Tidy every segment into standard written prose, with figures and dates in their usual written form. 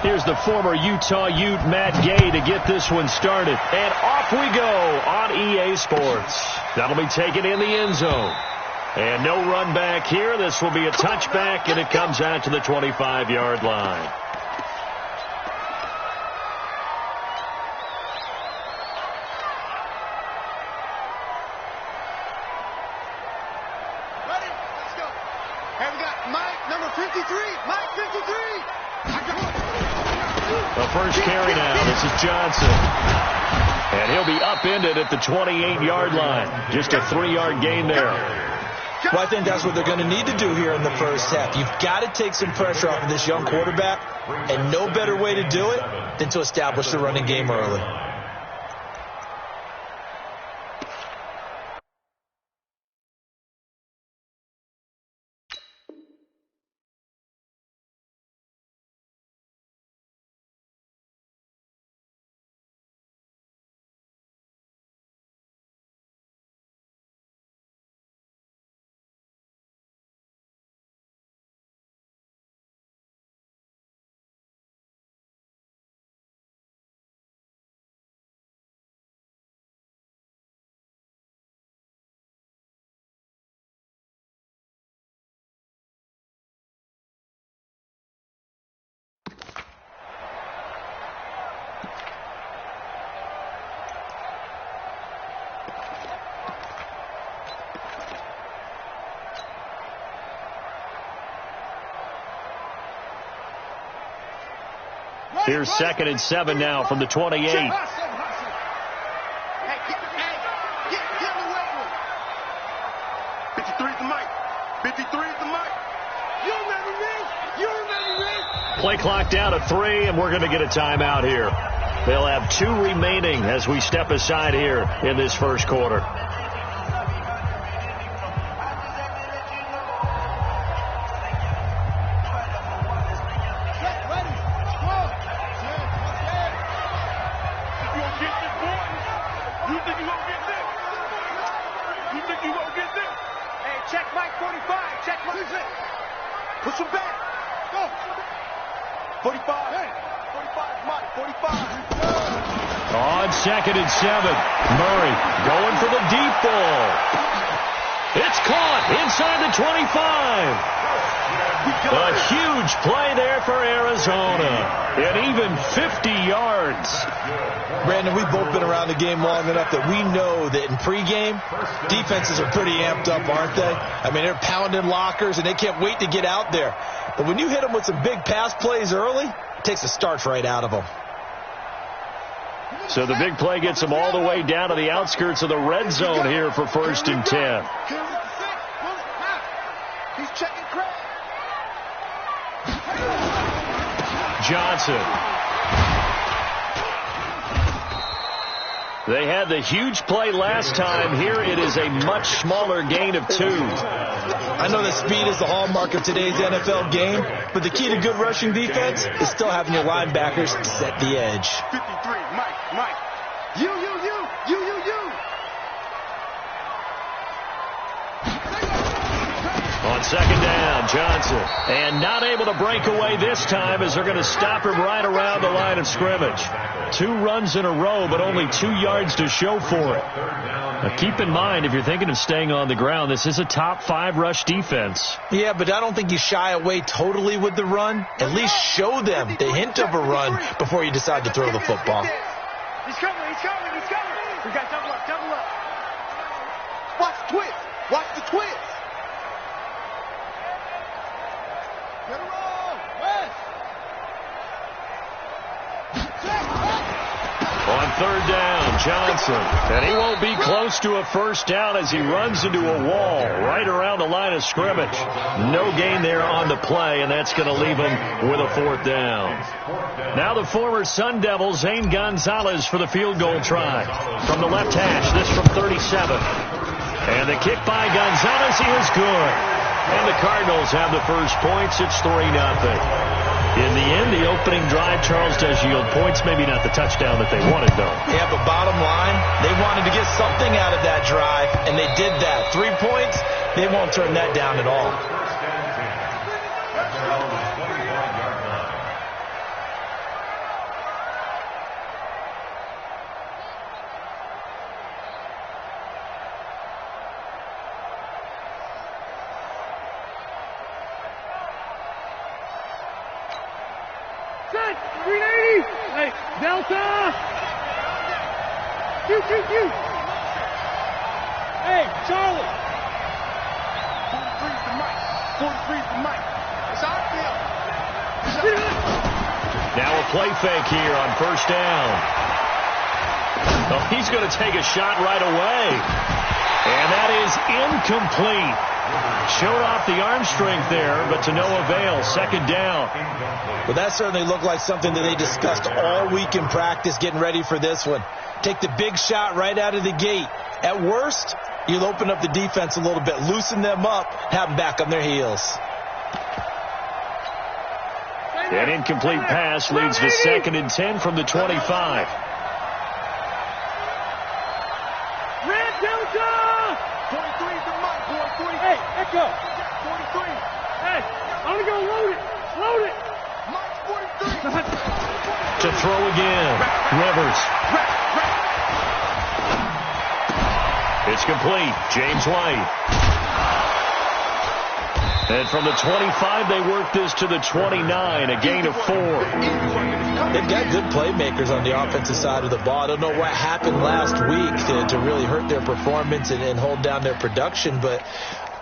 Here's the former Utah Ute, Matt Gay, to get this one started. And off we go on EA Sports. That'll be taken in the end zone. And no run back here. This will be a touchback, and it comes out to the 25-yard line. Ready? Let's go. Here we got Mike, number 53. Mike, 53. The first carry now. This is Johnson. And he'll be upended at the 28-yard line. Just a 3-yard gain there. Well, I think that's what they're going to need to do here in the first half. You've got to take some pressure off of this young quarterback, and no better way to do it than to establish the running game early. Here's 2nd and 7 now from the 28. Hey, get the weight room. 53 at the mic. 53 at the mic. You remember me? You remember me? Play clock down to 3, and we're going to get a timeout here. They'll have 2 remaining as we step aside here in this first quarter. Push him back. Go. 45. Hey. 45, Mike. 45. On 2nd and 7. Murray going for the deep ball. It's caught inside the 25. A huge play there for Arizona. And even 50 yards. Brandon, we've both been around the game long enough that we know that in pregame, defenses are pretty amped up, aren't they? I mean, they're pounding lockers, and they can't wait to get out there. But when you hit them with some big pass plays early, it takes the starch right out of them. So the big play gets them all the way down to the outskirts of the red zone here for 1st and 10. He's checking Craig. Johnson. They had the huge play last time. Here it is a much smaller gain of 2. I know that speed is the hallmark of today's NFL game, but the key to good rushing defense is still having your linebackers set the edge. 53, Mike. You. On 2nd down, Johnson. And not able to break away this time as they're going to stop him right around the line of scrimmage. 2 runs in a row, but only 2 yards to show for it. Now keep in mind, if you're thinking of staying on the ground, this is a top 5 rush defense. Yeah, but I don't think you shy away totally with the run. At least show them the hint of a run before you decide to throw the football. He's coming. We got double up. Watch the twist. Get her on, West. On 3rd down, Johnson. And he won't be close to a first down as he runs into a wall right around the line of scrimmage. No gain there on the play, and that's going to leave him with a 4th down. Now the former Sun Devil, Zane Gonzalez, for the field goal try. From the left hash, this from 37. And the kick by Gonzalez, he is good. And the Cardinals have the first points. It's 3-0. In the end, the opening drive, Charles does yield points. Maybe not the touchdown that they wanted, though. Yeah, but bottom line, they wanted to get something out of that drive, and they did that. 3 points, they won't turn that down at all. hot. 380. Hey, Delta. Shoot. Hey, Charlie. 43 for Mike. 43 for Mike. That's how I feel. Now a play fake here on first down. Oh, he's going to take a shot right away. And that is incomplete. Showed off the arm strength there, but to no avail. Second down. Well, that certainly looked like something that they discussed all week in practice getting ready for this one. Take the big shot right out of the gate. At worst, you'll open up the defense a little bit, loosen them up, have them back on their heels. An incomplete pass leads to 2nd and 10 from the 25. Red Delta! 43 for Mike, boy. 43. Hey, Echo. 43. Hey, I'm going to go load it. Mike, 43. To throw again. Rivers. It's complete. James White. And from the 25, they work this to the 29, a gain of 4. They've got good playmakers on the offensive side of the ball. I don't know what happened last week to really hurt their performance and hold down their production, but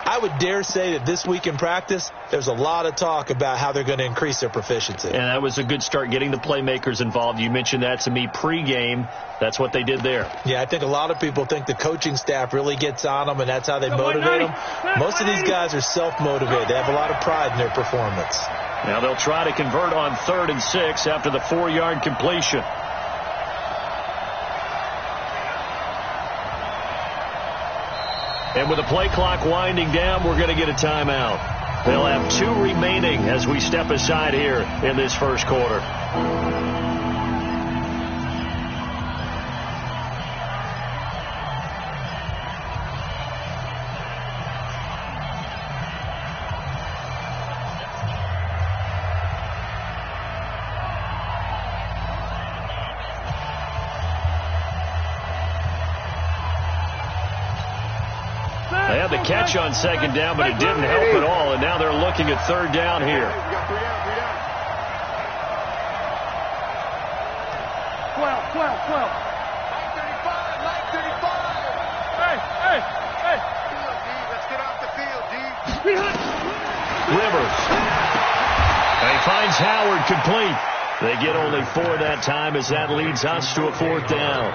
I would dare say that this week in practice, there's a lot of talk about how they're going to increase their proficiency. And that was a good start, getting the playmakers involved. You mentioned that to me pregame. That's what they did there. Yeah, I think a lot of people think the coaching staff really gets on them, and that's how they motivate them. Most of these guys are self-motivated. They have a lot of pride in their performance. Now they'll try to convert on 3rd and 6 after the 4-yard completion. And with the play clock winding down, we're going to get a timeout. They'll have 2 remaining as we step aside here in this first quarter. They had the catch on 2nd down, but it didn't help at all, and now they're looking at 3rd down here. 12. 935. Hey. Let's get off the field, D. Rivers. And he finds Howard complete. They get only 4 that time as that leads us to a 4th down.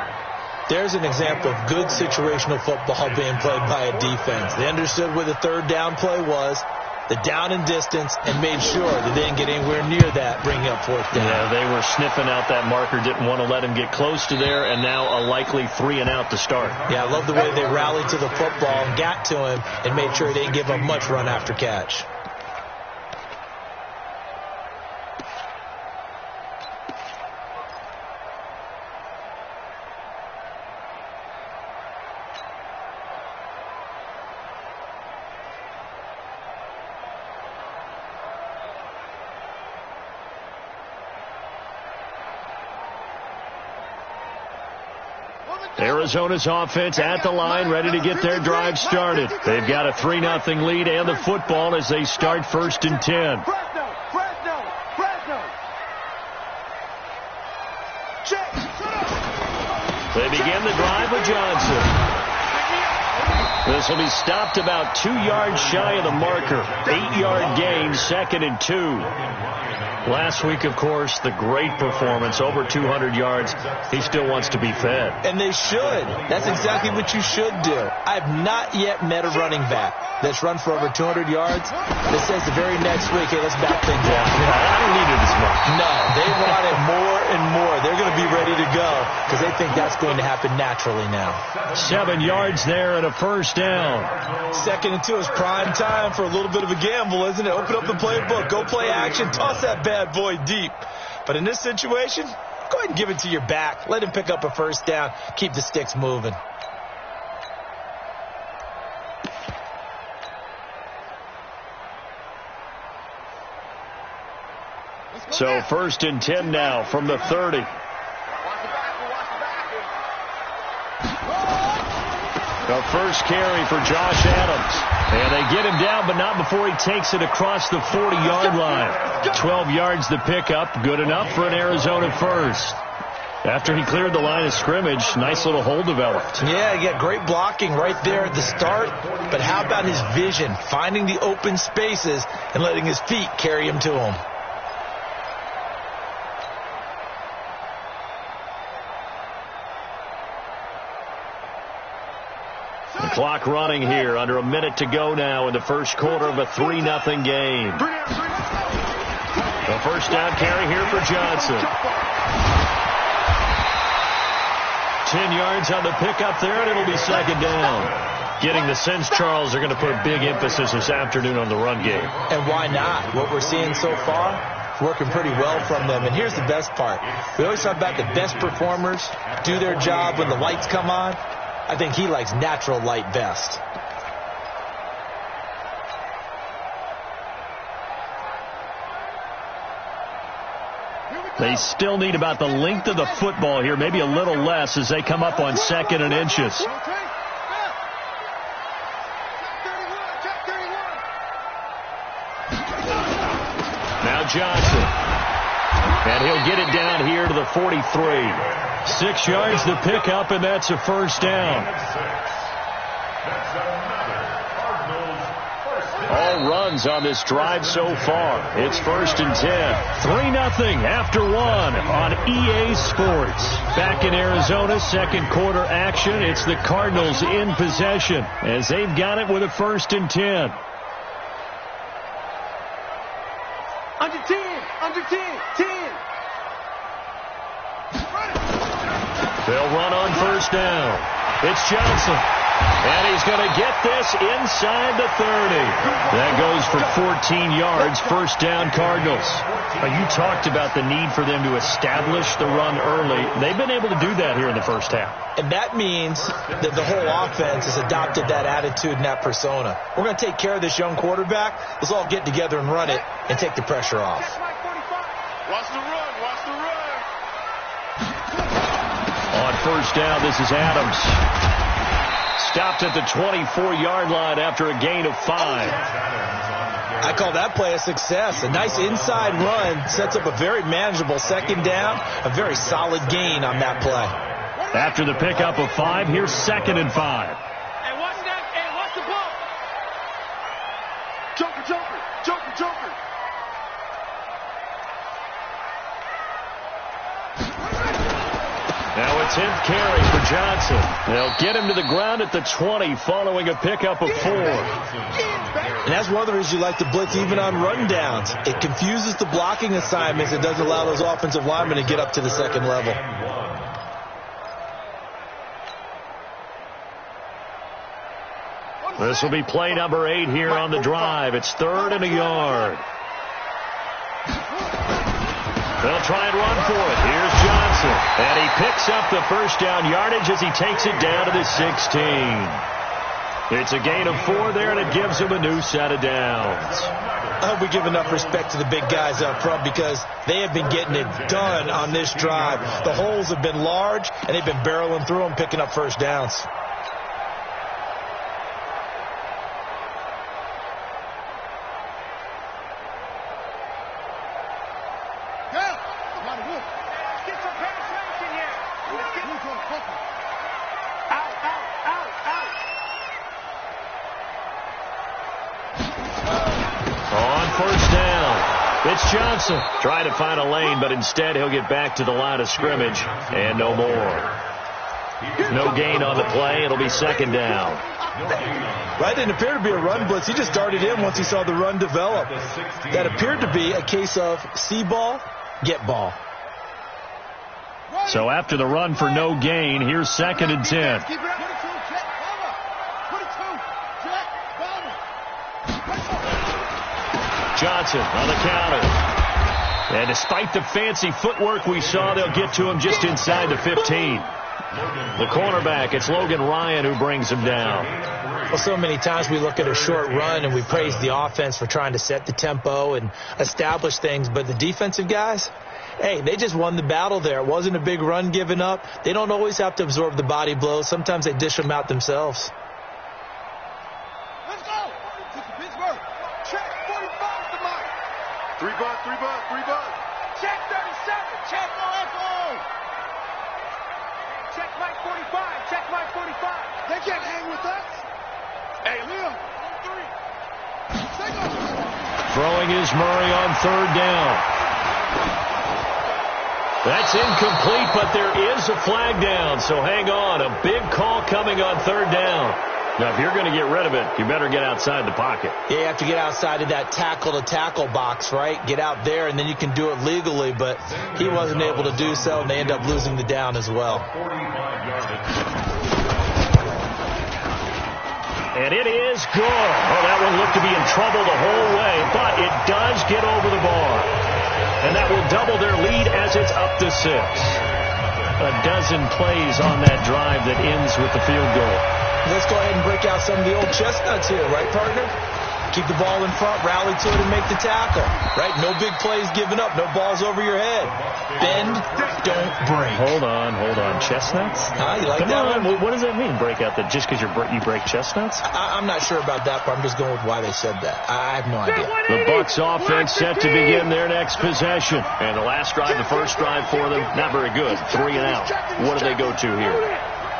There's an example of good situational football being played by a defense. They understood where the 3rd down play was, the down and distance, and made sure that they didn't get anywhere near that, bringing up 4th down. Yeah, they were sniffing out that marker, didn't want to let him get close to there, and now a likely 3 and out to start. Yeah, I love the way they rallied to the football and got to him and made sure they didn't give him much run after catch. Arizona's offense at the line, ready to get their drive started. They've got a 3-0 lead and the football as they start 1st and 10. They begin the drive with Johnson. This will be stopped about 2 yards shy of the marker. 8-yard gain, 2nd and 2. Last week, of course, the great performance, over 200 yards. He still wants to be fed. And they should. That's exactly what you should do. I've not yet met a running back that's run for over 200 yards that says the very next week, hey, let's back things up. I don't need it as much. No, they want it more and more. They're going to be ready to go because they think that's going to happen naturally now. 7 yards there and a 1st down. 2nd and 2 is prime time for a little bit of a gamble, isn't it? Open up the playbook, go play action, toss that bad boy deep. But in this situation, go ahead and give it to your back. Let him pick up a 1st down. Keep the sticks moving. So 1st and 10 now from the 30. The first carry for Josh Adams. And they get him down, but not before he takes it across the 40-yard line. 12 yards the pickup. Good enough for an Arizona first. After he cleared the line of scrimmage, nice little hole developed. Yeah, he got great blocking right there at the start. But how about his vision, finding the open spaces and letting his feet carry him to him? The clock running here, under a minute to go now in the first quarter of a 3-0 game. The first down carry here for Johnson. 10 yards on the pickup there, and it'll be second down. Getting the sense, Charles, are going to put a big emphasis this afternoon on the run game. And why not? What we're seeing so far is working pretty well from them. And here's the best part. We always talk about the best performers do their job when the lights come on. I think he likes natural light best. They still need about the length of the football here, maybe a little less as they come up on 2nd and inches. Now Johnson. And he'll get it down here to the 43. 6 yards the pickup, and that's a first down. All runs on this drive so far. It's 1st and 10. 3-0 after 1 on EA Sports. Back in Arizona, second quarter action. It's the Cardinals in possession as they've got it with a 1st and 10. Under 10, under 10, 10. They'll run on first down. It's Johnson. And he's going to get this inside the 30. That goes for 14 yards. First down, Cardinals. You talked about the need for them to establish the run early. They've been able to do that here in the first half. And that means that the whole offense has adopted that attitude and that persona. We're going to take care of this young quarterback. Let's all get together and run it and take the pressure off. Watch the run, watch the run. On first down, this is Adams. Stopped at the 24-yard line after a gain of 5. I call that play a success. A nice inside run sets up a very manageable second down. A very solid gain on that play. After the pickup of 5, here's 2nd and 5. Hey, watch that. Hey, watch the ball. Joker, Joker, Joker, Joker. Now a 10th carry for Johnson. They'll get him to the ground at the 20 following a pickup of 4. And that's one of the reasons you like to blitz even on rundowns. It confuses the blocking assignments. It doesn't allow those offensive linemen to get up to the second level. This will be play number 8 here on the drive. It's 3rd and a yard. They'll try and run for it. Here's Johnson. And he picks up the first down yardage as he takes it down to the 16. It's a gain of 4 there, and it gives him a new set of downs. I hope we give enough respect to the big guys up front because they have been getting it done on this drive. The holes have been large, and they've been barreling through them, picking up first downs. It's Johnson trying to find a lane, but instead he'll get back to the line of scrimmage and no more. No gain on the play. It'll be second down. Right, didn't appear to be a run blitz. He just darted in once he saw the run develop. That appeared to be a case of see ball, get ball. So after the run for no gain, here's 2nd and 10. Johnson on the counter. And despite the fancy footwork we saw, they'll get to him just inside the 15. The cornerback, it's Logan Ryan who brings him down. Well, so many times we look at a short run and we praise the offense for trying to set the tempo and establish things, but the defensive guys, hey, they just won the battle there. It wasn't a big run given up. They don't always have to absorb the body blows. Sometimes they dish them out themselves. Let's go. Pittsburgh. Check 45 to Mike. 3 bucks, 3 bucks, 3 bucks. Check 37. Check OFO. Check Mike 45. Check Mike 45. They can't hang with us. Hey, Liam. 3. Throwing is Murray on third down. That's incomplete, but there is a flag down, so hang on. A big call coming on third down. Now, if you're going to get rid of it, you better get outside the pocket. Yeah, you have to get outside of that tackle-to-tackle box, right? Get out there, and then you can do it legally, but he wasn't able to do so, and they end up losing the down as well. And it is good. Oh, that one looked to be in trouble the whole way, but it does get over the bar. And that will double their lead as it's up to 6. A dozen plays on that drive that ends with the field goal. Let's go ahead and break out some of the old chestnuts here, right, partner? Keep the ball in front, rally to it, and make the tackle, right? No big plays given up, no balls over your head. Bend, don't break. Hold on. Chestnuts? You like Come that on. one? What does that mean, break out? That just because you break chestnuts? I'm not sure about that, but I'm just going with why they said that. I have no idea. The Bucs offense set to begin their next possession. And the last drive, the first drive for them, not very good. 3 and out. What do they go to here?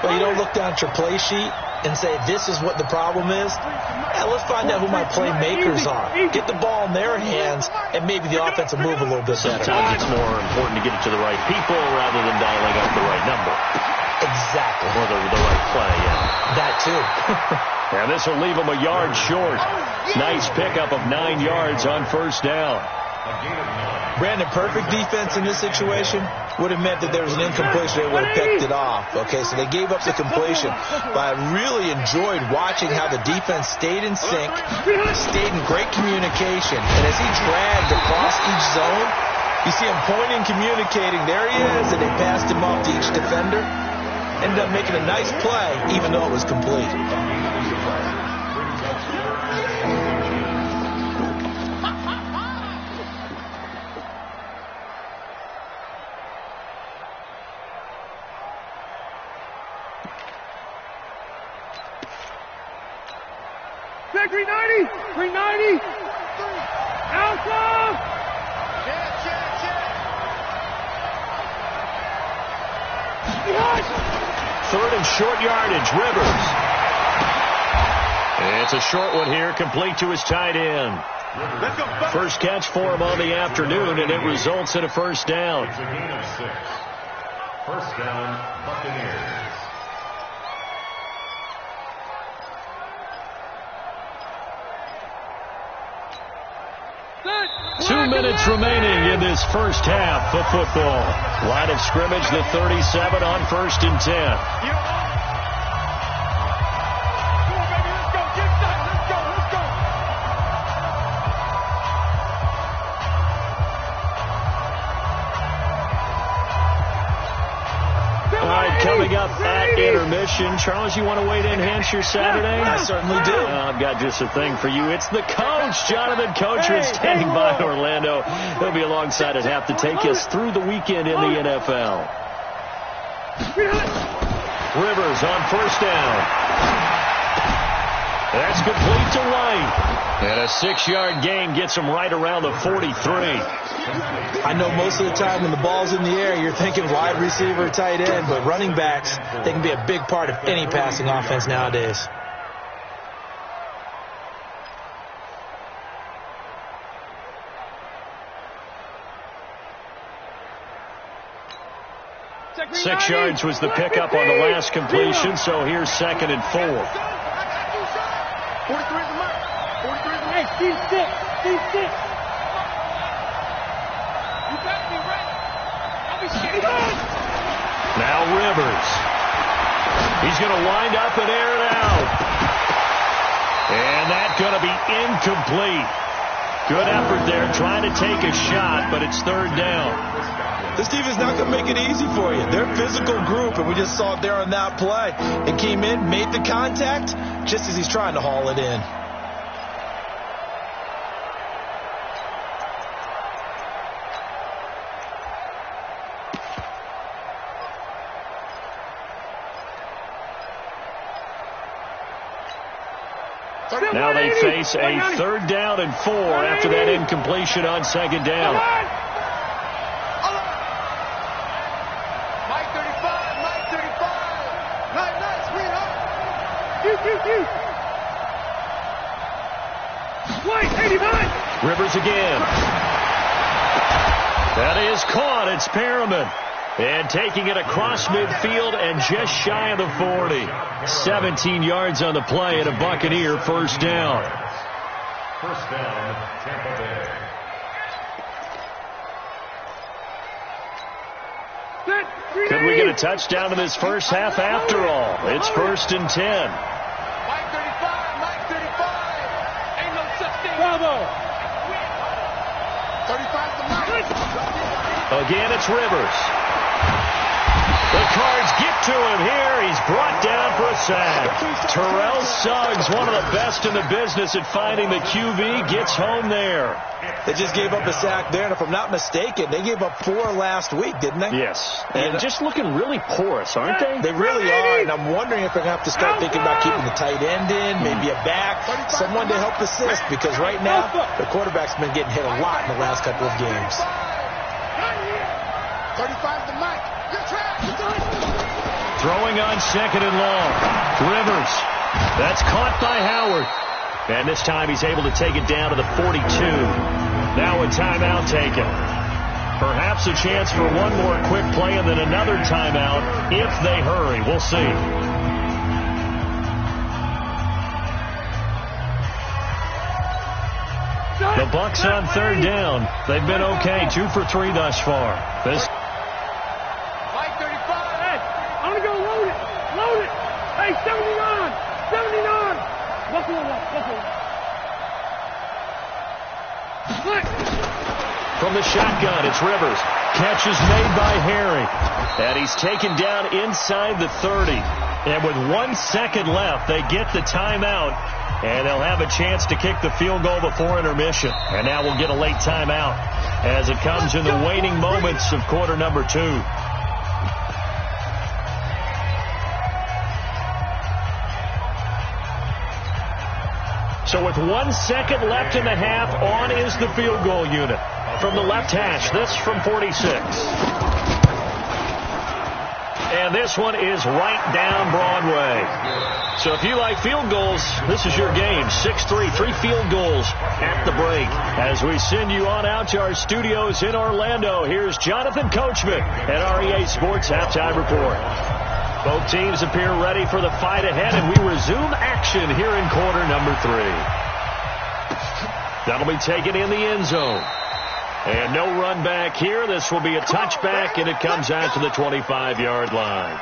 Well, you don't look down at your play sheet and say, this is what the problem is. Yeah, let's find out who my playmakers are. Get the ball in their hands, and maybe the offense will move a little bit better. Sometimes it's more important to get it to the right people rather than dialing up the right number. Exactly. Or the right play, yeah. That, too. And this will leave them a yard short. Nice pickup of 9 yards on first down. Brandon, perfect defense in this situation would have meant that there was an incompletion. They would have picked it off. Okay, so they gave up the completion. But I really enjoyed watching how the defense stayed in sync, stayed in great communication. And as he dragged across each zone, you see him pointing, communicating. There he is, and they passed him off to each defender. Ended up making a nice play, even though it was complete. Check 390. 390. Alpha. Third and short yardage, Rivers. And it's a short one here, complete to his tight end. First catch for him on the afternoon, and it results in a first down. It's a gain of 6. First down, Buccaneers. 2 minutes remaining in this first half of football. Line of scrimmage, the 37 on 1st and 10. Coming up at intermission. Charles, you want to wait in Hampshire Saturday? I certainly do. I've got just a thing for you. It's the coach, Jonathan Coachman, standing by Orlando. He'll be alongside at half to take us through the weekend in the NFL. Rivers on first down. That's complete to White. And a 6-yard gain gets him right around the 43. I know most of the time when the ball's in the air, you're thinking wide receiver, tight end, but running backs, they can be a big part of any passing offense nowadays. Six yards was the pickup on the last completion, so here's 2nd and 4. 43 is the mark. 43 is the mark. Hey, Steve 6. You better be ready. I'll be scared. Now Rivers. He's going to wind up and air it out. And that's going to be incomplete. Good effort there, trying to take a shot, but it's 3rd down. This defense not going to make it easy for you. They're a physical group, and we just saw it there on that play. It came in, made the contact, just as he's trying to haul it in. Now they face a 3rd down and 4 after that incompletion on 2nd down. Mike 35, Mike 35. Nice, sweetheart. Wait, 85. Rivers again. That is caught. It's Perriman. And taking it across midfield and just shy of the 40. 17 yards on the play and a Buccaneer 1st down. 1st down, Tampa Bay. Could we get a touchdown in this first half after all? It's 1st and 10. Mike 35, Mike 35. Ain't no such thing. Bravo. 35 to Mike. Again, it's Rivers. The Cards get to him here. He's brought down for a sack. Terrell Suggs, one of the best in the business at finding the QB, gets home there. They just gave up a sack there, and if I'm not mistaken, they gave up 4 last week, didn't they? Yes. And just looking really porous, aren't they? They really are, and I'm wondering if they're going to have to start thinking about keeping the tight end in, maybe a back, someone to help assist, because right now, the quarterback's been getting hit a lot in the last couple of games. 35 to Mike. Good track. Throwing on 2nd and long. Rivers. That's caught by Howard. And this time he's able to take it down to the 42. Now a timeout taken. Perhaps a chance for one more quick play and then another timeout if they hurry. We'll see. The Bucs on 3rd down. They've been okay. 2 for 3 thus far. This. Mike 35. Hey, I'm going to go load it. Load it. Hey, 79. 79. Buffalo. From the shotgun, it's Rivers. Catch is made by Harry. And he's taken down inside the 30. And with 1 second left, they get the timeout. And they'll have a chance to kick the field goal before intermission. And now we'll get a late timeout as it comes in the waning moments of quarter number 2. So with 1 second left in the half, on is the field goal unit. From the left hash, this from 46. And this one is right down Broadway. So if you like field goals, this is your game. 6-3, 3 field goals at the break. As we send you on out to our studios in Orlando, here's Jonathan Coachman at REA Sports Halftime Report. Both teams appear ready for the fight ahead, and we resume action here in quarter number 3. That'll be taken in the end zone. And no run back here. This will be a touchback, and it comes out to the 25-yard line.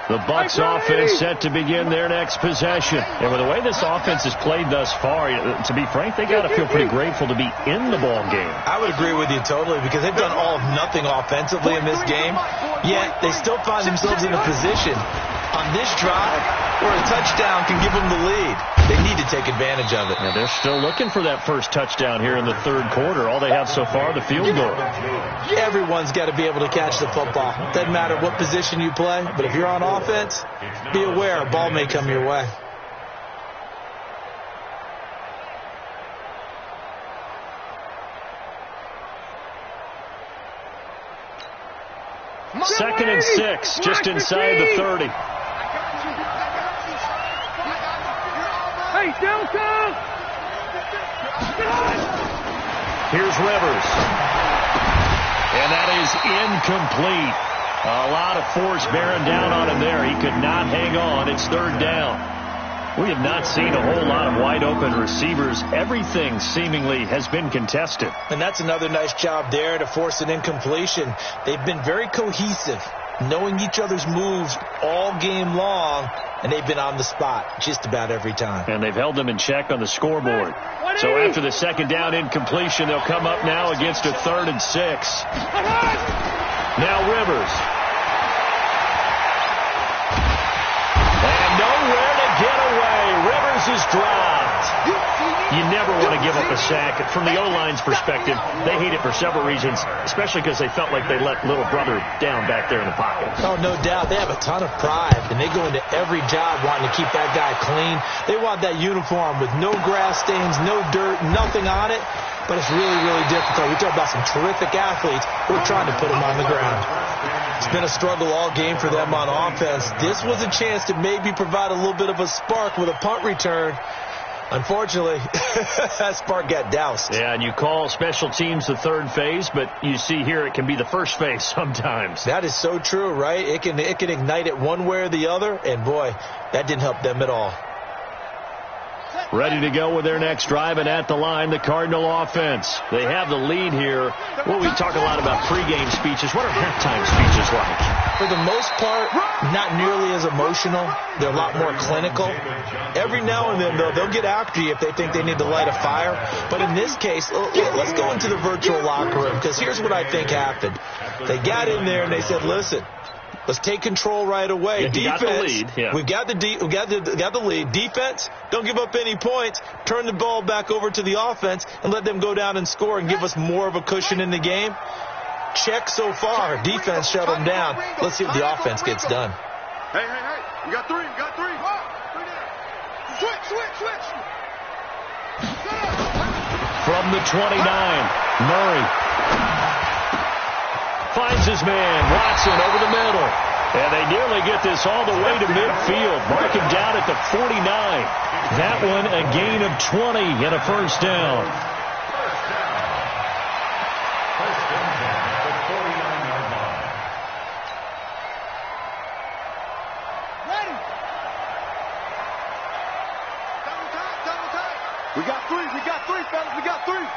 The Bucs offense set to begin their next possession. And with the way this offense has played thus far, to be frank, they got to feel pretty grateful to be in the ball game. I would agree with you totally, because they've done all of nothing offensively in this game, yet they still find themselves in a position on this drive where a touchdown can give them the lead. They need to take advantage of it. And they're still looking for that first touchdown here in the 3rd quarter. All they have so far, the field goal. Everyone's got to be able to catch the football. Doesn't matter what position you play, but if you're on offense, be aware a ball may come your way. Second and 6, just inside the 30. Hey, downtown! Here's Rivers. And that is incomplete. A lot of force bearing down on him there. He could not hang on. It's 3rd down. We have not seen a whole lot of wide open receivers. Everything seemingly has been contested. And that's another nice job there to force an incompletion. They've been very cohesive, knowing each other's moves all game long, and they've been on the spot just about every time. And they've held them in check on the scoreboard. So after the 2nd down incompletion, they'll come up now against a 3rd and 6. Now Rivers. And nowhere to get away. Rivers is dropped. You never want to give up a sack. From the O-line's perspective, they hate it for several reasons, especially because they felt like they let little brother down back there in the pocket. Oh, no doubt. They have a ton of pride, and they go into every job wanting to keep that guy clean. They want that uniform with no grass stains, no dirt, nothing on it. But it's really, really difficult. We talk about some terrific athletes. We're trying to put them on the ground. It's been a struggle all game for them on offense. This was a chance to maybe provide a little bit of a spark with a punt return. Unfortunately, that spark got doused. Yeah, and you call special teams the third phase, but you see here it can be the first phase sometimes. That is so true, right? It can ignite it one way or the other, and boy, that didn't help them at all. Ready to go with their next drive, and at the line, the Cardinal offense. They have the lead here. Well, we talk a lot about pregame speeches. What are halftime speeches like? For the most part, not nearly as emotional. They're a lot more clinical. Every now and then, though, they'll get after you if they think they need to light a fire. But in this case, let's go into the virtual locker room, because here's what I think happened. They got in there and they said, listen, let's take control right away. Yeah, defense, got the lead. Yeah. We've got the lead. Defense, don't give up any points. Turn the ball back over to the offense and let them go down and score and give us more of a cushion in the game. Check so far. Defense shut them down. Let's see what the offense gets done. Hey. We got three. Switch. From the 29, Murray finds his man, Watson, over the middle. And they nearly get this all the way to midfield. Mark him down at the 49. That one a gain of 20 and a first down. Ready. Double time. We got three, fellas. We got three.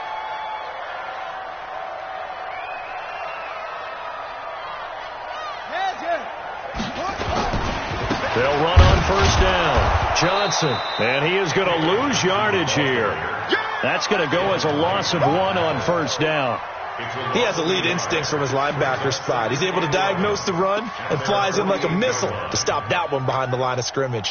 They'll run on first down. Johnson, and he is going to lose yardage here. That's going to go as a loss of 1 on first down. He has elite instincts from his linebacker spot. He's able to diagnose the run and flies in like a missile to stop that one behind the line of scrimmage.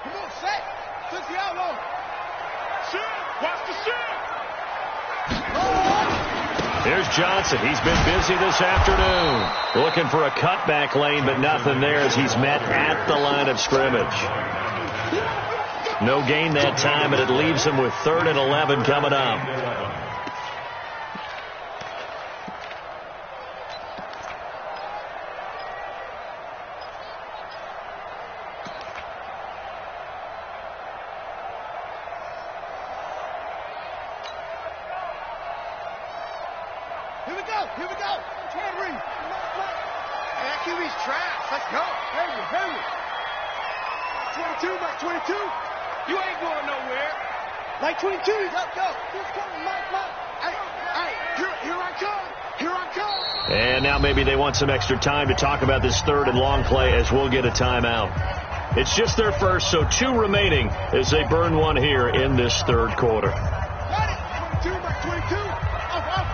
Come on, set. Took the outlaw. Shoot. Watch the shoot. Here's Johnson. He's been busy this afternoon. Looking for a cutback lane, but nothing there as he's met at the line of scrimmage. No gain that time, and it leaves him with 3rd and 11 coming up. Here we go. Can't read. Hey, that QB's trash. Let's go. Hurry. 22, Mike 22. You ain't going nowhere. Mike 22. Let's go. He's coming, Mike. Hey, here I come. And now maybe they want some extra time to talk about this 3rd and long play as we'll get a timeout. It's just their first, so 2 remaining as they burn one here in this 3rd quarter. Got it. 22, Mike 22. Up.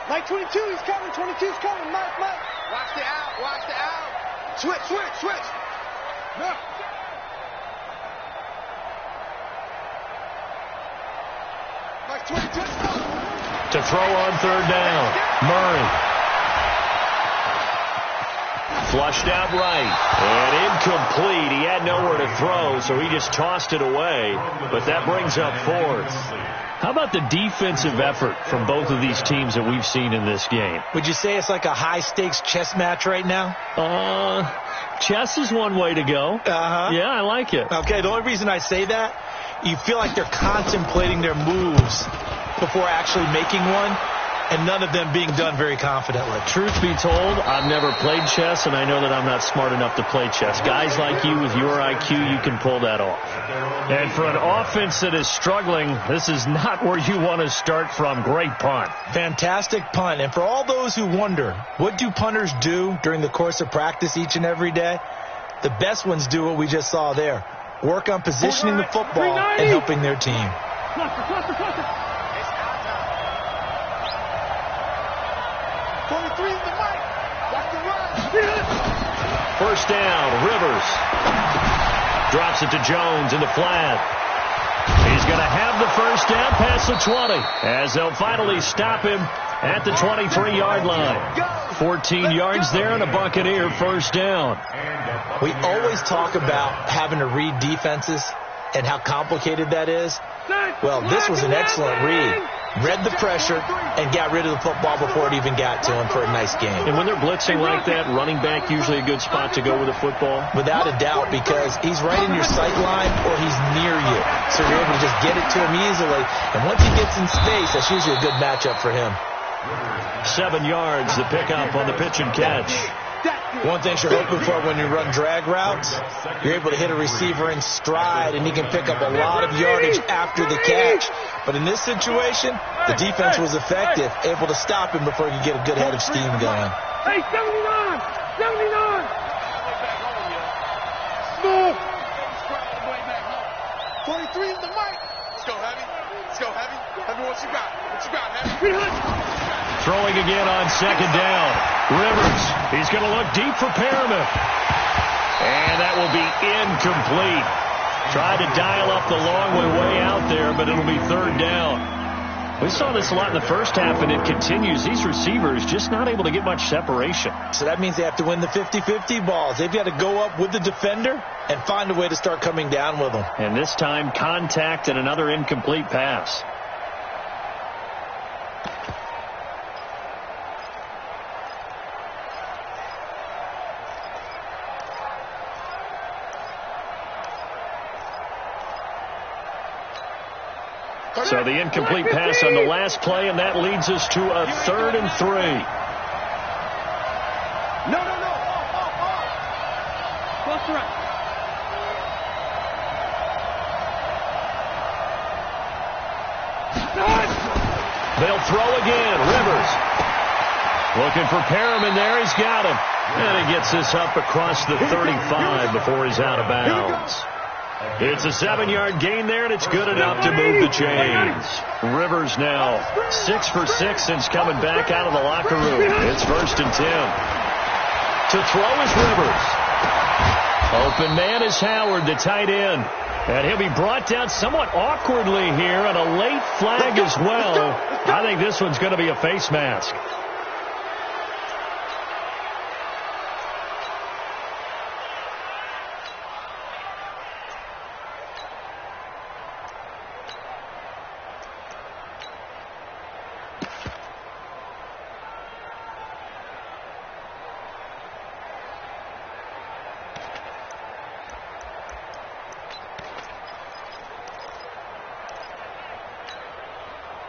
Mike 22, he's coming. 22's coming. Mike. Watch the out. Switch. No. Mike 22. To throw on 3rd down. Murray. Flushed out right. And incomplete. He had nowhere to throw, so he just tossed it away. But that brings up 4th. How about the defensive effort from both of these teams that we've seen in this game? Would you say it's like a high-stakes chess match right now? Chess is one way to go. Uh-huh. Yeah, I like it. Okay, the only reason I say that, you feel like they're contemplating their moves before actually making one, and none of them being done very confidently. Truth be told, I've never played chess, and I know that I'm not smart enough to play chess. Guys like you with your IQ, you can pull that off. And for an offense that is struggling, this is not where you want to start from. Great punt. Fantastic punt. And for all those who wonder, what do punters do during the course of practice each and every day? The best ones do what we just saw there. Work on positioning the football and helping their team. Cluster. First down, Rivers. Drops it to Jones in the flat. He's going to have the first down past the 20 as they'll finally stop him at the 23-yard line. 14 yards there and a Buccaneer first down. We always talk about having to read defenses and how complicated that is. Well, this was an excellent read. Read the pressure and got rid of the football before it even got to him for a nice game. And when they're blitzing like that, running back usually a good spot to go with the football? Without a doubt, because he's right in your sight line or he's near you. So you're able to just get it to him easily. And once he gets in space, that's usually a good matchup for him. 7 yards, the pickup on the pitch and catch. One thing you're hoping for when you run drag routes, you're able to hit a receiver in stride, and he can pick up a lot of yardage after the catch. But in this situation, the defense was effective, able to stop him before he could get a good head of steam going. Hey, 79! 79! Small! 23 in the mic. Let's go, Heavy. Let's go, Heavy. Heavy, what you got? What you got, Heavy? Throwing again on second down. Rivers, he's going to look deep for Perriman. And that will be incomplete. Tried to dial up the long way out there, but it'll be third down. We saw this a lot in the first half, and it continues. These receivers just not able to get much separation. So that means they have to win the 50-50 balls. They've got to go up with the defender and find a way to start coming down with them. And this time, contact and another incomplete pass. So the incomplete pass on the last play, and that leads us to a 3rd and 3. No. Close to right. They'll throw again. Rivers. Looking for Perriman there. He's got him. And he gets this up across the 35 before he's out of bounds. It's a 7-yard gain there, and it's good enough to move the chains. Rivers now 6 for 6 since coming back out of the locker room. It's 1st and 10. To throw is Rivers. Open man is Howard, the tight end. And he'll be brought down somewhat awkwardly here, and a late flag as well. I think this one's going to be a face mask.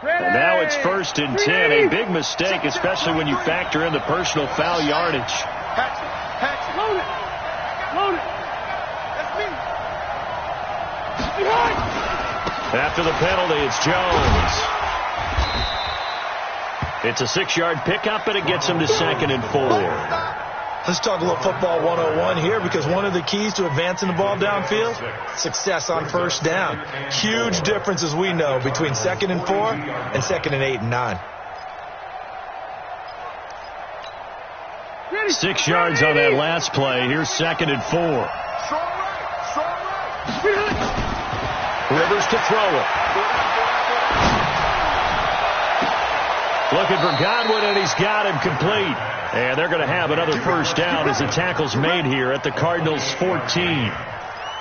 And now it's 1st and 10. A big mistake, especially when you factor in the personal foul yardage. Hatch, load it. Load it. That's me. Behind. After the penalty, it's Jones. It's a 6-yard pickup, and it gets him to 2nd and 4. Let's talk a little football 101 here, because one of the keys to advancing the ball downfield, success on first down. Huge difference, as we know, between 2nd and 4 and 2nd and 8 and 9. 6 yards on that last play. Here's 2nd and 4. Rivers to throw it. Looking for Godwin, and he's got him complete. And they're going to have another first down as the tackle's made here at the Cardinals' 14.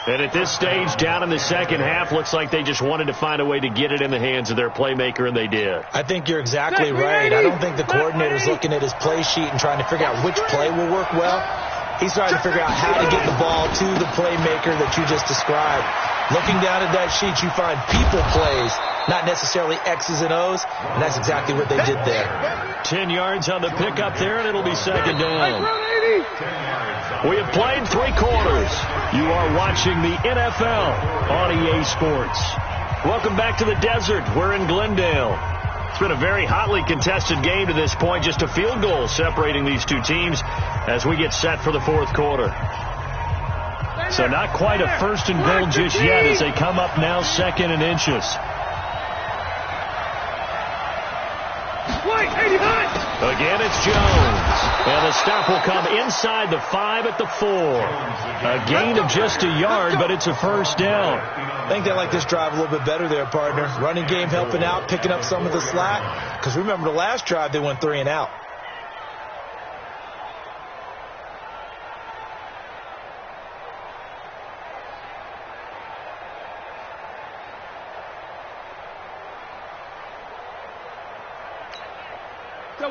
And at this stage, down in the second half, looks like they just wanted to find a way to get it in the hands of their playmaker, and they did. I think you're exactly right. I don't think the coordinator's looking at his play sheet and trying to figure out which play will work well. He's trying to figure out how to get the ball to the playmaker that you just described. Looking down at that sheet, you find people plays, not necessarily X's and O's, and that's exactly what they did there. 10 yards on the pickup there, and it'll be 2nd down. We have played 3 quarters. You are watching the NFL on EA Sports. Welcome back to the desert. We're in Glendale. It's been a very hotly contested game to this point. Just a field goal separating these two teams as we get set for the 4th quarter. So not quite a 1st and goal just yet as they come up now 2nd and inches. Again, it's Jones. And the stop will come inside the 5 at the 4. A gain of just a yard, but it's a first down. I think they like this drive a little bit better there, partner. Running game helping out, picking up some of the slack. Because remember the last drive, they went 3 and out.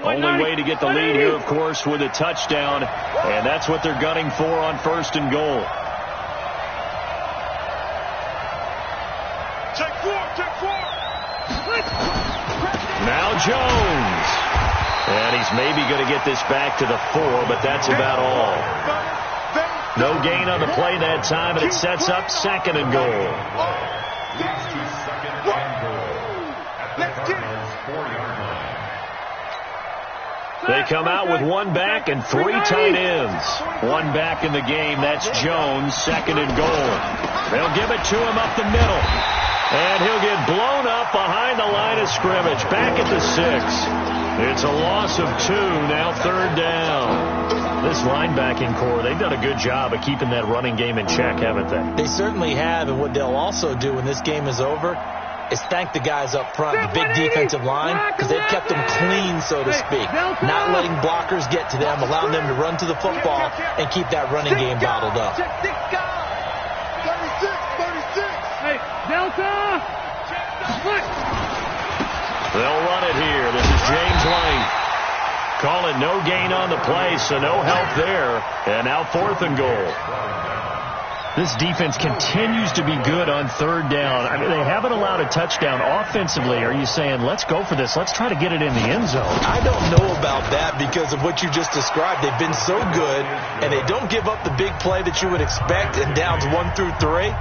Only way to get the lead here, of course, with a touchdown. And that's what they're gunning for on 1st and goal. Take 4. Now Jones. And he's maybe going to get this back to the 4, but that's about all. No gain on the play that time, and it sets up 2nd and goal. Let's get it. They come out with 1 back and 3 tight ends. 1 back in the game. That's Jones, 2nd and goal. They'll give it to him up the middle. And he'll get blown up behind the line of scrimmage. Back at the 6. It's a loss of 2. Now 3rd down. This linebacking core, they've done a good job of keeping that running game in check, haven't they? They certainly have. And what they'll also do when this game is over is thank the guys up front, the big defensive line, because they've kept them clean, so to speak. Not letting blockers get to them, allowing them to run to the football and keep that running game bottled up. 36. Hey, Delta! They'll run it here. This is James Lane. Call it no gain on the play, so no help there. And now 4th and goal. This defense continues to be good on 3rd down. I mean, they haven't allowed a touchdown offensively. Are you saying, let's go for this? Let's try to get it in the end zone. I don't know about that because of what you just described. They've been so good, and they don't give up the big play that you would expect in downs 1 through 3.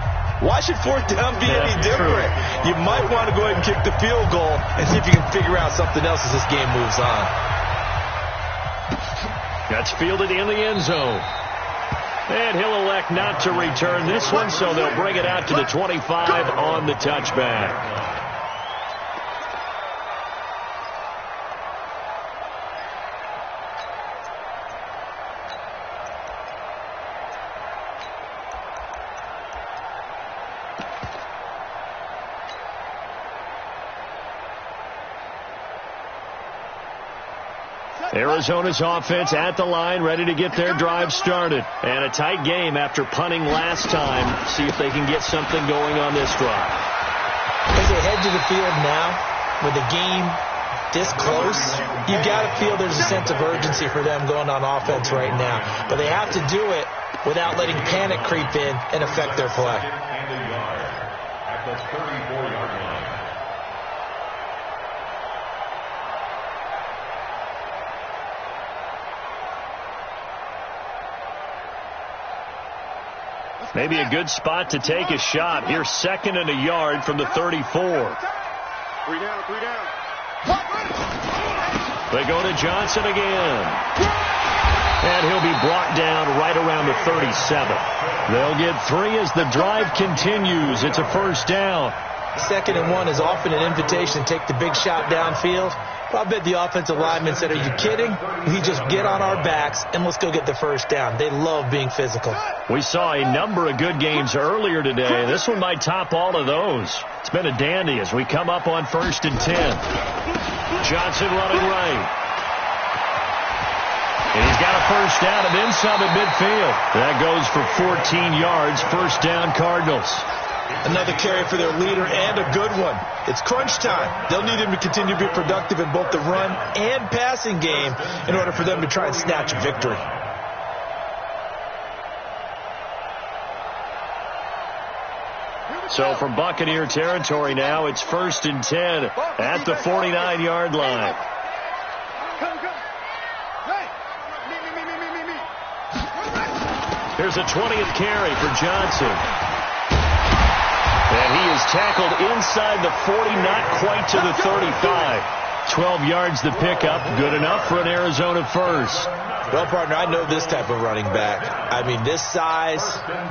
Why should 4th down be any different? You might want to go ahead and kick the field goal and see if you can figure out something else as this game moves on. That's fielded in the end zone. And he'll elect not to return this one, so they'll bring it out to the 25 on the touchback. Arizona's offense at the line, ready to get their drive started. And a tight game after punting last time. See if they can get something going on this drive. As they head to the field now, with the game this close, you've got to feel there's a sense of urgency for them going on offense right now. But they have to do it without letting panic creep in and affect their play. At the 34-yard line. Maybe a good spot to take a shot. Here's 2nd and a yard from the 34. 3 down. They go to Johnson again. And he'll be brought down right around the 37. They'll get 3 as the drive continues. It's a 1st down. 2nd and 1 is often an invitation to take the big shot downfield. But I bet the offensive lineman said, are you kidding? We just get on our backs and let's go get the 1st down. They love being physical. We saw a number of good games earlier today. This one might top all of those. It's been a dandy as we come up on 1st and 10. Johnson running right. And he's got a 1st down and then some at midfield. That goes for 14 yards. 1st down, Cardinals. Another carry for their leader and a good one. It's crunch time. They'll need him to continue to be productive in both the run and passing game in order for them to try and snatch a victory. So from Buccaneer territory now, it's 1st and 10 at the 49-yard line. Here's a 20th carry for Johnson. And he is tackled inside the 40, not quite to the 35. 12 yards the pickup. Good enough for an Arizona first. Well, partner, I know this type of running back. I mean, this size,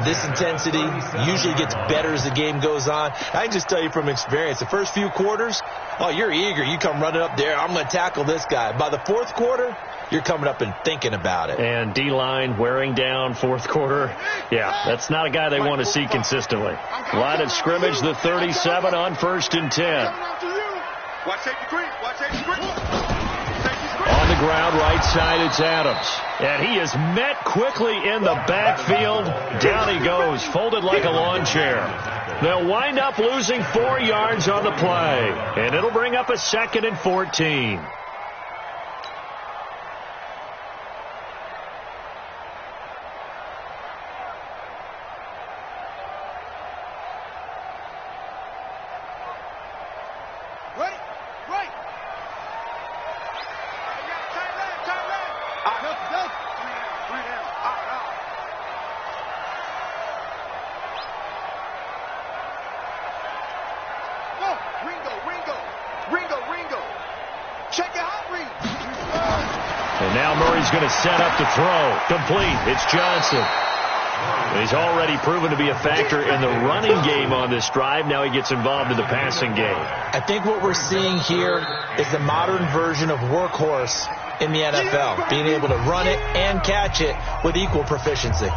this intensity usually gets better as the game goes on. I can just tell you from experience, the first few quarters, oh, you're eager. You come running up there, I'm going to tackle this guy. By the fourth quarter, you're coming up and thinking about it. And D-line wearing down fourth quarter. Yeah, that's not a guy they want to see consistently. Line of scrimmage, the 37 on 1st and 10. Watch safety creep. Watch safety creep. On the ground, right side, it's Adams. And he is met quickly in the backfield. Down he goes, folded like a lawn chair. They'll wind up losing 4 yards on the play. And it'll bring up a 2nd and 14. And now Murray's going to set up to throw. Complete. It's Johnson. He's already proven to be a factor in the running game on this drive. Now he gets involved in the passing game. I think what we're seeing here is the modern version of workhorse in the NFL, being able to run it and catch it with equal proficiency.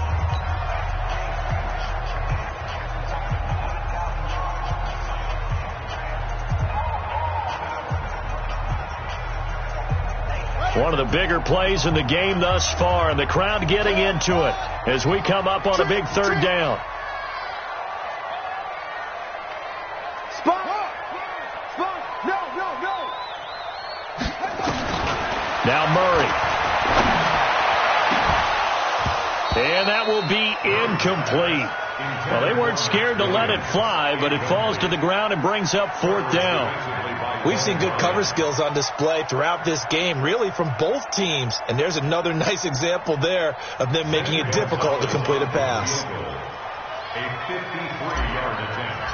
One of the bigger plays in the game thus far, and the crowd getting into it as we come up on a big 3rd down. Now Murray. And that will be incomplete. Well, they weren't scared to let it fly, but it falls to the ground and brings up 4th down. We've seen good cover skills on display throughout this game, really from both teams. And there's another nice example there of them making it difficult to complete a pass. A 53-yard attempt.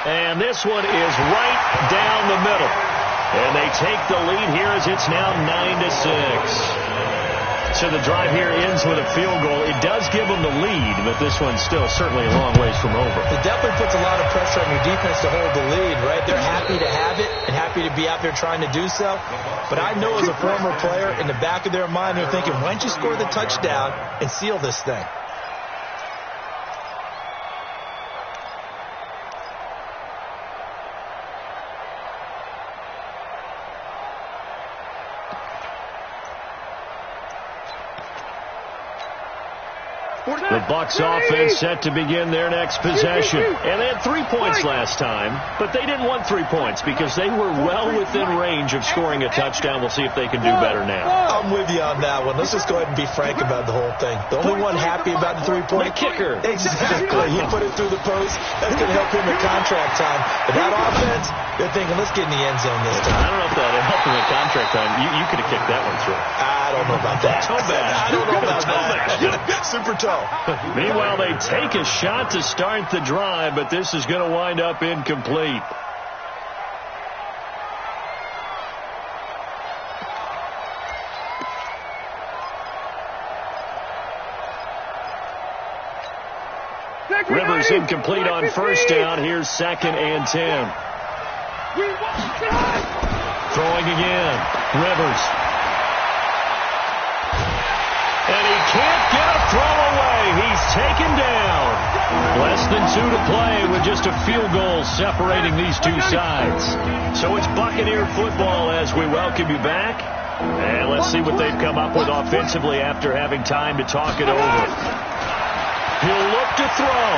And this one is right down the middle. And they take the lead here as it's now 9-6. So the drive here ends with a field goal. It does give them the lead, but this one's still certainly a long ways from over. It definitely puts a lot of pressure on your defense to hold the lead, right? They're happy to have it and happy to be out there trying to do so. But I know as a former player, in the back of their mind, they're thinking, why don't you score the touchdown and seal this thing? The Bucs offense set to begin their next possession. And they had 3 points last time, but they didn't want 3 points because they were well within range of scoring a touchdown. We'll see if they can do better now. I'm with you on that one. Let's just go ahead and be frank about the whole thing. The only one happy about the 3-point kicker. Exactly. He put it through the post. That's going to help him in contract time. But that offense, they're thinking, let's get in the end zone this time. I don't know if that helped him in contract time. You could have kicked that one through. I don't know about that. Toe bash. I don't know about that. Super toe. Meanwhile, they take a shot to start the drive, but this is going to wind up incomplete. Rivers incomplete on 1st down. Here's 2nd and 10. Throwing again. Rivers. And he can't get a throw away. He's taken down. Less than 2 to play with just a field goal separating these two sides. So it's Buccaneer football as we welcome you back. And let's see what they've come up with offensively after having time to talk it over. He'll look to throw.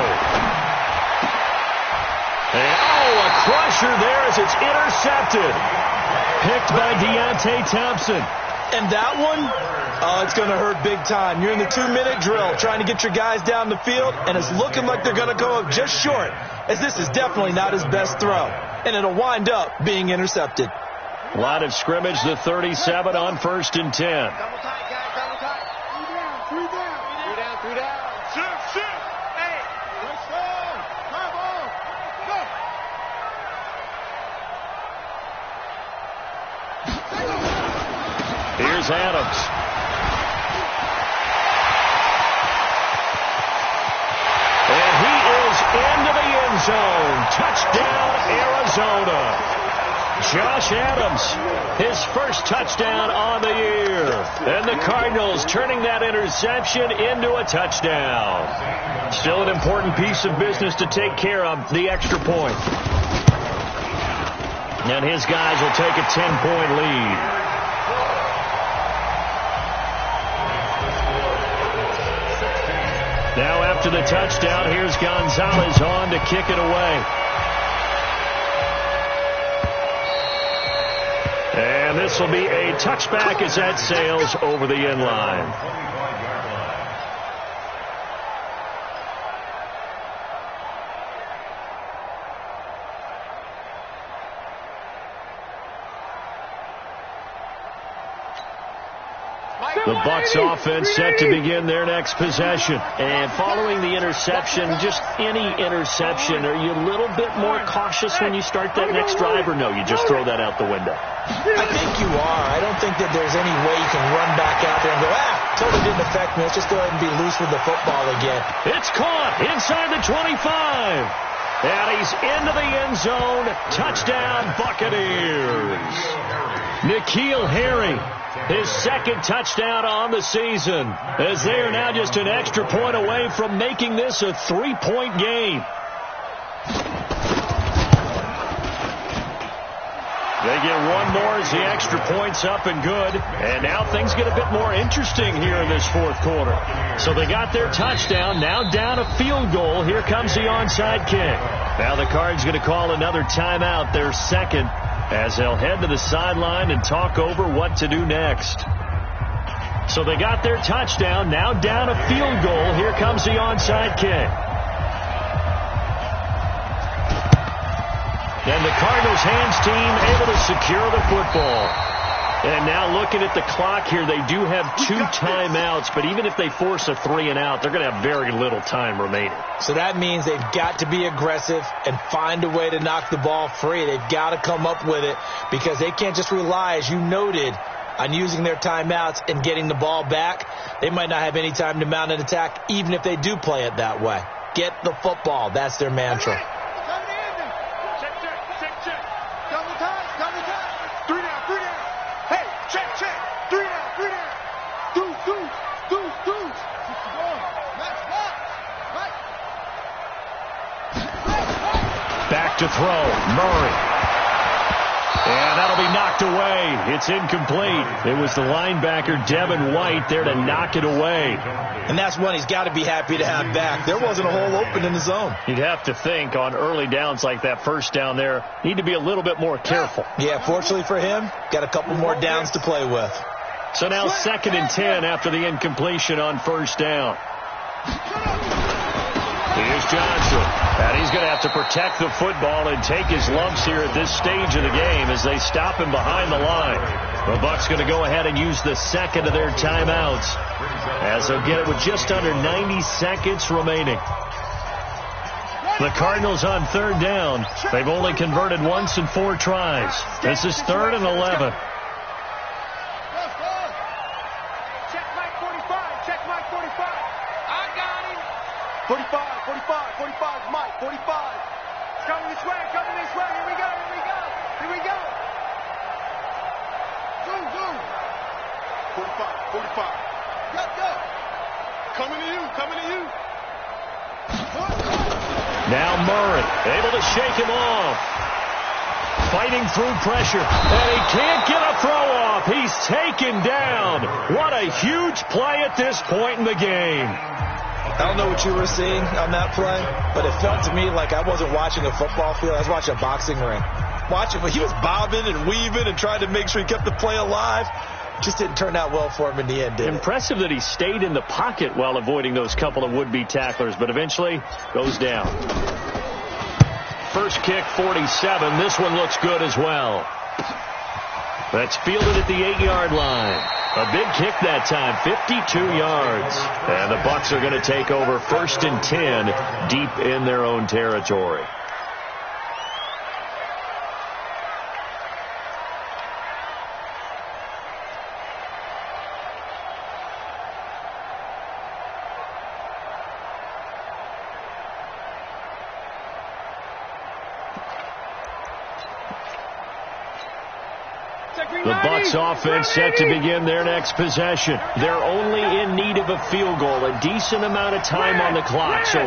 And, a crusher there as it's intercepted. Picked by Deontay Thompson. And that one, it's going to hurt big time. You're in the 2-minute drill trying to get your guys down the field, and it's looking like they're going to go up just short, as this is definitely not his best throw. And it'll wind up being intercepted. Line of scrimmage, the 37 on 1st and 10. Double tight, guys. Double tight. 3 down. 3 down. Shift. Hey. Let's go. Come on. Go. Here's Adams. And he is into the end zone. Touchdown, Arizona. Josh Adams, his first touchdown on the year. And the Cardinals turning that interception into a touchdown. Still an important piece of business to take care of, the extra point. And his guys will take a 10-point lead. Now after the touchdown, here's Gonzalez on to kick it away. And this will be a touchback as that sails over the end line. The Bucs offense set to begin their next possession. And following the interception, just any interception, are you a little bit more cautious when you start that next drive, or no, you just throw that out the window? I think you are. I don't think that there's any way you can run back out there and go, totally didn't affect me. Let's just go ahead and be loose with the football again. It's caught inside the 25. And he's into the end zone. Touchdown, Buccaneers. N'Keal Harry, his second touchdown on the season, as they are now just an extra point away from making this a 3-point game. They get one more as the extra point's up and good. And now things get a bit more interesting here in this fourth quarter. So they got their touchdown, now down a field goal. Here comes the onside kick. Now the Cards going to call another timeout, their second, as they'll head to the sideline and talk over what to do next. So they got their touchdown, now down a field goal. Here comes the onside kick. And the Cardinals hands team able to secure the football. And now looking at the clock here, they do have 2 timeouts, but even if they force a 3-and-out, they're going to have very little time remaining. So that means they've got to be aggressive and find a way to knock the ball free. They've got to come up with it because they can't just rely, as you noted, on using their timeouts and getting the ball back. They might not have any time to mount an attack, even if they do play it that way. Get the football. That's their mantra. Back to throw, Murray. And that'll be knocked away. It's incomplete. It was the linebacker, Devin White, there to knock it away. And that's one he's got to be happy to have back. There wasn't a hole open in the zone. You'd have to think on early downs like that, first down there, need to be a little bit more careful. Yeah, fortunately for him, got a couple more downs to play with. So now 2nd and 10 after the incompletion on first down. Here's Johnson. And he's going to have to protect the football and take his lumps here at this stage of the game as they stop him behind the line. The Bucs going to go ahead and use the second of their timeouts as they'll get it with just under 90 seconds remaining. The Cardinals on 3rd down. They've only converted once in 4 tries. This is 3rd and 11. Check Mike 45. Check Mike 45. I got him. 45. 45 is Mike. 45. It's coming this way. Here we go. Here we go. Zoom. 45. Go. Coming to you. Now Murray, able to shake him off. Fighting through pressure. And he can't get a throw off. He's taken down. What a huge play at this point in the game. I don't know what you were seeing on that play, but it felt to me like I wasn't watching a football field. I was watching a boxing ring. He was bobbing and weaving and trying to make sure he kept the play alive. Just didn't turn out well for him in the end, did it? Impressive that he stayed in the pocket while avoiding those couple of would-be tacklers, but eventually goes down. First kick, 47. This one looks good as well. That's fielded at the 8-yard line. A big kick that time, 52 yards. And the Bucs are going to take over 1st and 10 deep in their own territory. The Bucs offense set to begin their next possession. They're only in need of a field goal, a decent amount of time on the clock. So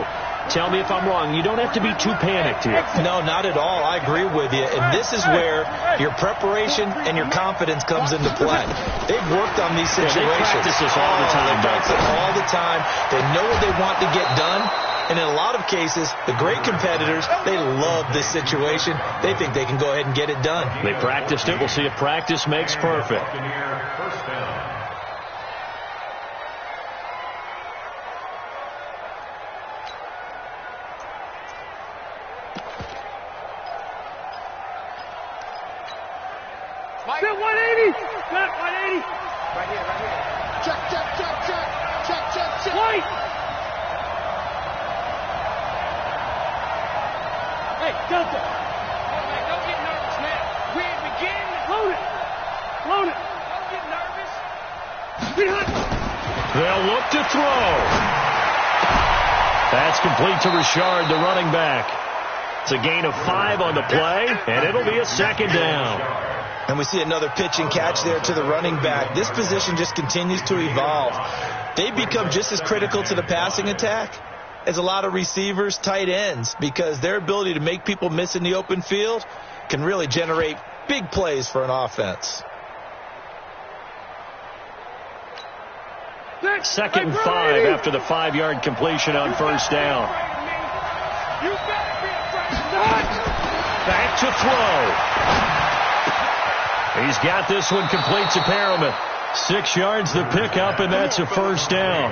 tell me if I'm wrong. You don't have to be too panicked here. No, not at all. I agree with you. And this is where your preparation and your confidence comes into play. They've worked on these situations. They practice this all the time. They practice it all the time. They know what they want to get done. And in a lot of cases, the great competitors, they love this situation. They think they can go ahead and get it done. They practiced it. We'll see if practice makes perfect. First down. Set 180. Set 180. Right here, right here. Check, check, check, check. Check, check, check. White. Hey, Delta. Don't get nervous now. We ain't beginning. Load it. Load it. Don't get nervous. Behind. They'll look to throw. That's complete to Richard, the running back. It's a gain of 5 on the play, and it'll be a second down. And we see another pitch and catch there to the running back. This position just continues to evolve. They become just as critical to the passing attack as a lot of receivers, tight ends, because their ability to make people miss in the open field can really generate big plays for an offense. Second and 5 after the 5-yard completion on first down. You better be afraid. Back to throw. He's got this one complete to Perriman. 6 yards the pickup, and that's a first down.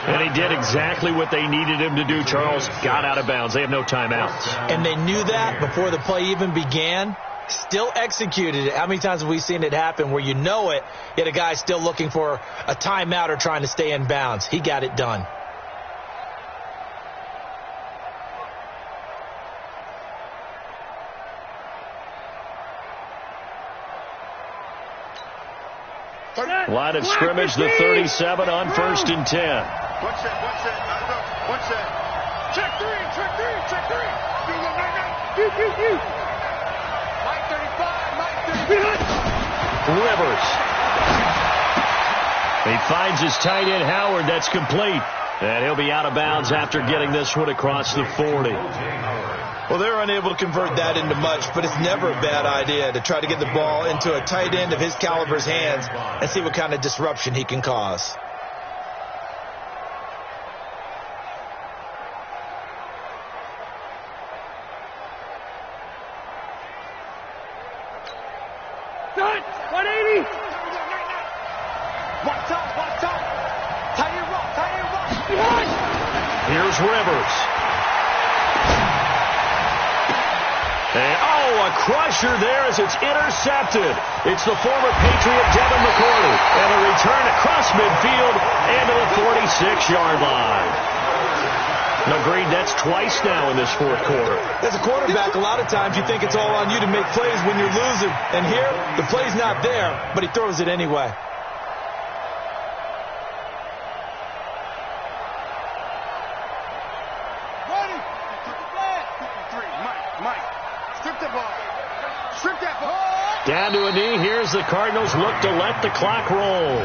And he did exactly what they needed him to do, Charles. Got out of bounds. They have no timeouts. And they knew that before the play even began. Still executed it. How many times have we seen it happen where you know it, yet a guy still looking for a timeout or trying to stay in bounds? He got it done. Line of scrimmage, the 37 on 1st and 10. One set. One set. Check 3, check 3, check 3. Mike 35, Mike 35. Rivers. He finds his tight end, Howard. That's complete. And he'll be out of bounds after getting this one across the 40. Well, they're unable to convert that into much, but it's never a bad idea to try to get the ball into a tight end of his caliber's hands and see what kind of disruption he can cause. Done. 180. One time. Tight end rock. Behind. Here's Rivers. And, a crusher there as it's intercepted. It's the former Patriot Devin McCourty. And a return across midfield and to the 46-yard line. Agreed, that's twice now in this fourth quarter. As a quarterback, a lot of times you think it's all on you to make plays when you're losing. And here, the play's not there, but he throws it anyway. Down to a knee. Here's the Cardinals look to let the clock roll.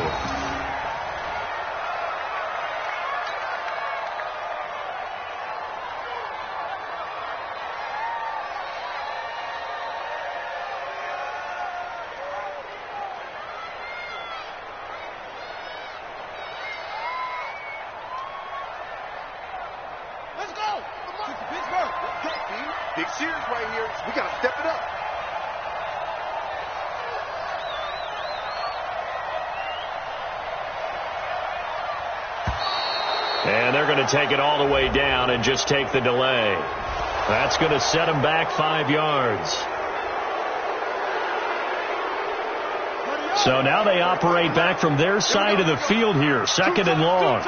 Let's go. Pittsburgh. Big series right here. We got to step it up. And they're going to take it all the way down and just take the delay. That's going to set them back 5 yards. So now they operate back from their side of the field here. 2nd and long.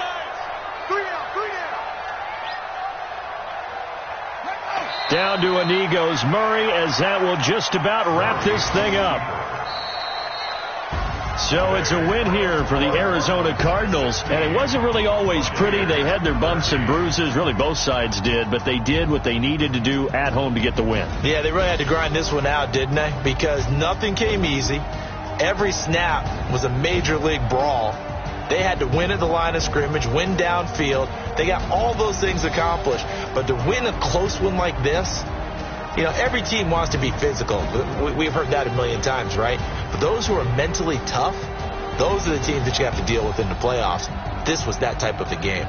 Down to a knee goes Murray, as that will just about wrap this thing up. So it's a win here for the Arizona Cardinals, and it wasn't really always pretty. They had their bumps and bruises, really both sides did, but they did what they needed to do at home to get the win. Yeah, they really had to grind this one out, didn't they? Because nothing came easy. Every snap was a major league brawl. They had to win at the line of scrimmage, win downfield. They got all those things accomplished. But to win a close one like this, you know, every team wants to be physical. We've heard that a million times, right? But those who are mentally tough, those are the teams that you have to deal with in the playoffs. This was that type of a game.